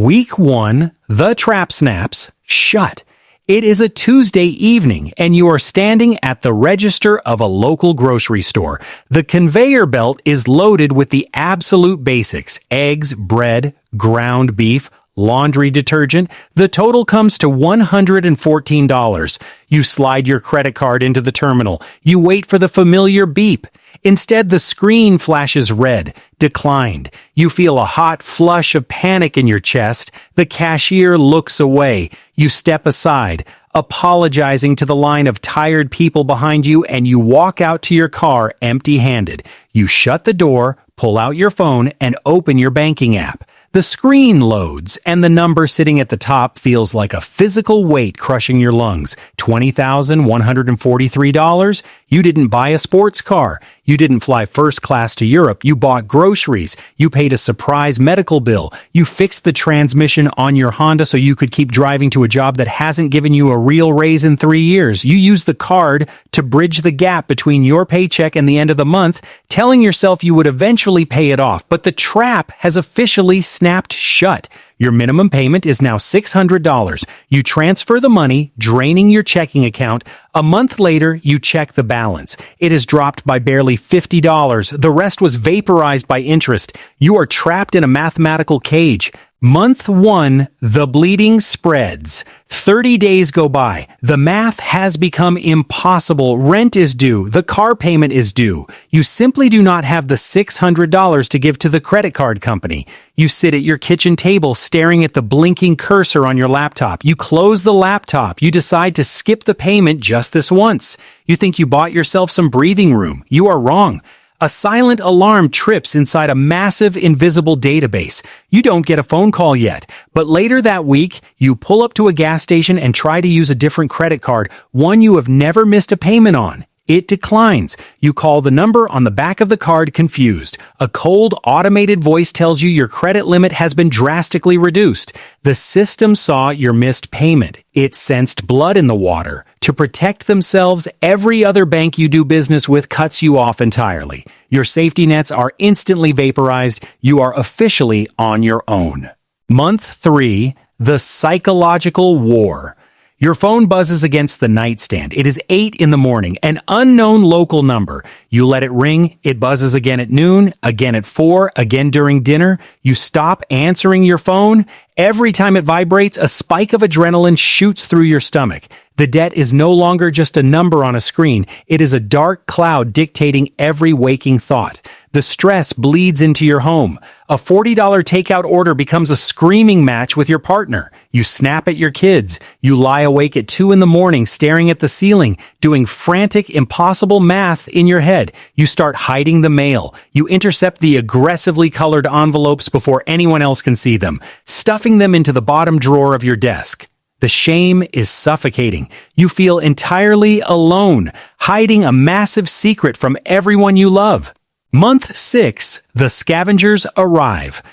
Week 1, the trap snaps shut. It is a Tuesday evening, and you are standing at the register of a local grocery store. The conveyor belt is loaded with the absolute basics: eggs, bread, ground beef, laundry detergent. The total comes to $114. You slide your credit card into the terminal. You wait for the familiar beep. Instead, the screen flashes red, declined. You feel a hot flush of panic in your chest. The cashier looks away. You step aside, apologizing to the line of tired people behind you, and you walk out to your car empty-handed. You shut the door, pull out your phone, and open your banking app. The screen loads, and the number sitting at the top feels like a physical weight crushing your lungs. $20,143? You didn't buy a sports car. You didn't fly first class to Europe. You bought groceries. You paid a surprise medical bill. You fixed the transmission on your Honda so you could keep driving to a job that hasn't given you a real raise in 3 years. You used the card to bridge the gap between your paycheck and the end of the month, telling yourself you would eventually pay it off. But the trap has officially snapped shut. Your minimum payment is now $600. You transfer the money, draining your checking account. A month later, you check the balance. It has dropped by barely $50. The rest was vaporized by interest. You are trapped in a mathematical cage. Month 1, the bleeding spreads. 30 days go by. The math has become impossible. Rent is due. The car payment is due. You simply do not have the $600 to give to the credit card company. You sit at your kitchen table staring at the blinking cursor on your laptop. You close the laptop. You decide to skip the payment just this once. You think you bought yourself some breathing room. You are wrong. A silent alarm trips inside a massive invisible database. You don't get a phone call yet, but later that week, you pull up to a gas station and try to use a different credit card, one you have never missed a payment on. It declines. You call the number on the back of the card confused. A cold, automated voice tells you your credit limit has been drastically reduced. The system saw your missed payment. It sensed blood in the water. To protect themselves, every other bank you do business with cuts you off entirely. Your safety nets are instantly vaporized. You are officially on your own. Month 3, the psychological war. Your phone buzzes against the nightstand. It is 8 in the morning, an unknown local number. You let it ring. It buzzes again at noon, again at 4, again during dinner. You stop answering your phone. Every time it vibrates, a spike of adrenaline shoots through your stomach. The debt is no longer just a number on a screen. It is a dark cloud dictating every waking thought. The stress bleeds into your home. A $40 takeout order becomes a screaming match with your partner. You snap at your kids. You lie awake at 2 in the morning staring at the ceiling, doing frantic, impossible math in your head. You start hiding the mail. You intercept the aggressively colored envelopes before anyone else can see them, stuffing them into the bottom drawer of your desk. The shame is suffocating. You feel entirely alone, hiding a massive secret from everyone you love. Month 6, the scavengers arrive.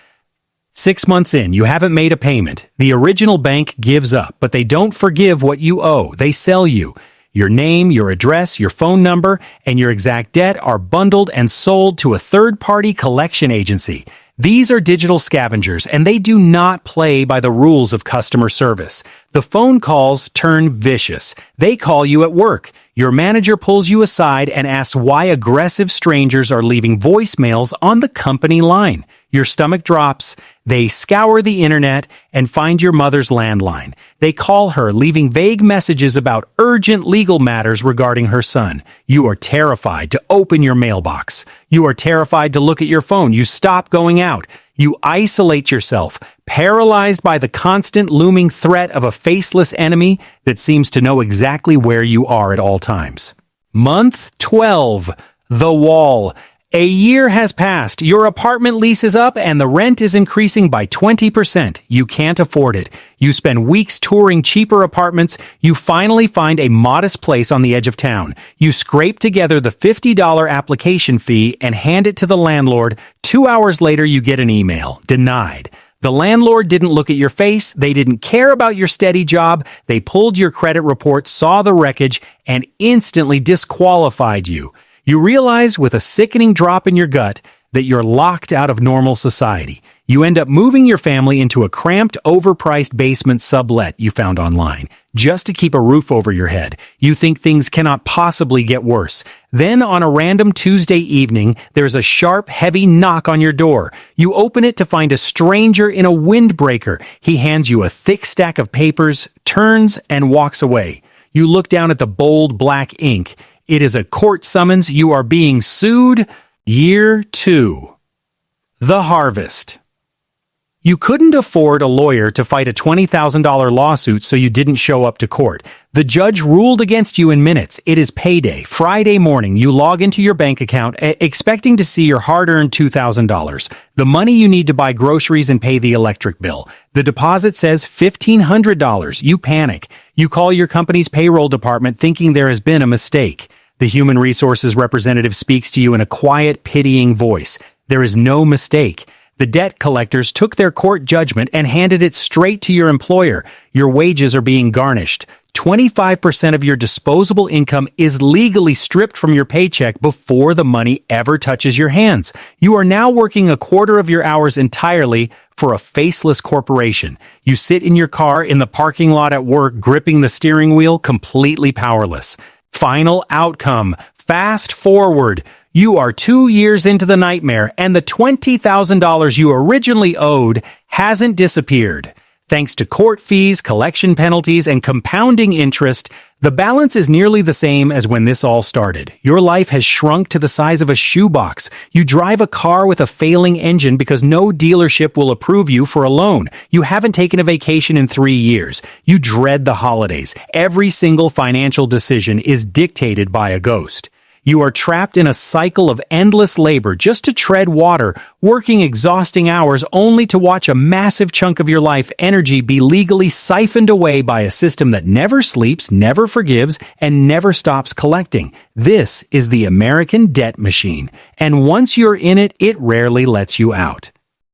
6 months in, you haven't made a payment. The original bank gives up, but they don't forgive what you owe. They sell you. Your name, your address, your phone number, and your exact debt are bundled and sold to a third-party collection agency. These are digital scavengers, and they do not play by the rules of customer service. The phone calls turn vicious. They call you at work. Your manager pulls you aside and asks why aggressive strangers are leaving voicemails on the company line. Your stomach drops. They scour the internet and find your mother's landline. They call her, leaving vague messages about urgent legal matters regarding her son. You are terrified to open your mailbox. You are terrified to look at your phone. You stop going out. You isolate yourself, paralyzed by the constant looming threat of a faceless enemy that seems to know exactly where you are at all times. Month 12, the wall. A year has passed. Your apartment lease is up and the rent is increasing by 20%. You can't afford it. You spend weeks touring cheaper apartments. You finally find a modest place on the edge of town. You scrape together the $50 application fee and hand it to the landlord. 2 hours later, you get an email. Denied. The landlord didn't look at your face. They didn't care about your steady job. They pulled your credit report, saw the wreckage, and instantly disqualified you. You realize with a sickening drop in your gut that you're locked out of normal society. You end up moving your family into a cramped, overpriced basement sublet you found online, just to keep a roof over your head. You think things cannot possibly get worse. Then, on a random Tuesday evening, there's a sharp, heavy knock on your door. You open it to find a stranger in a windbreaker. He hands you a thick stack of papers, turns, and walks away. You look down at the bold black ink. It is a court summons. You are being sued. Year 2. The Harvest. You couldn't afford a lawyer to fight a $20,000 lawsuit, so you didn't show up to court. The judge ruled against you in minutes. It is payday. Friday morning, you log into your bank account, expecting to see your hard-earned $2,000. The money you need to buy groceries and pay the electric bill. The deposit says $1,500. You panic. You call your company's payroll department thinking there has been a mistake. The human resources representative speaks to you in a quiet, pitying voice. There is no mistake. The debt collectors took their court judgment and handed it straight to your employer. Your wages are being garnished. 25% of your disposable income is legally stripped from your paycheck before the money ever touches your hands. You are now working a quarter of your hours entirely for a faceless corporation. You sit in your car in the parking lot at work, gripping the steering wheel, completely powerless. Final outcome. Fast forward. You are 2 years into the nightmare, and the $20,000 you originally owed hasn't disappeared. Thanks to court fees, collection penalties, and compounding interest, the balance is nearly the same as when this all started. Your life has shrunk to the size of a shoebox. You drive a car with a failing engine because no dealership will approve you for a loan. You haven't taken a vacation in 3 years. You dread the holidays. Every single financial decision is dictated by a ghost. You are trapped in a cycle of endless labor just to tread water, working exhausting hours only to watch a massive chunk of your life energy be legally siphoned away by a system that never sleeps, never forgives, and never stops collecting. This is the American debt machine, and once you're in it, it rarely lets you out.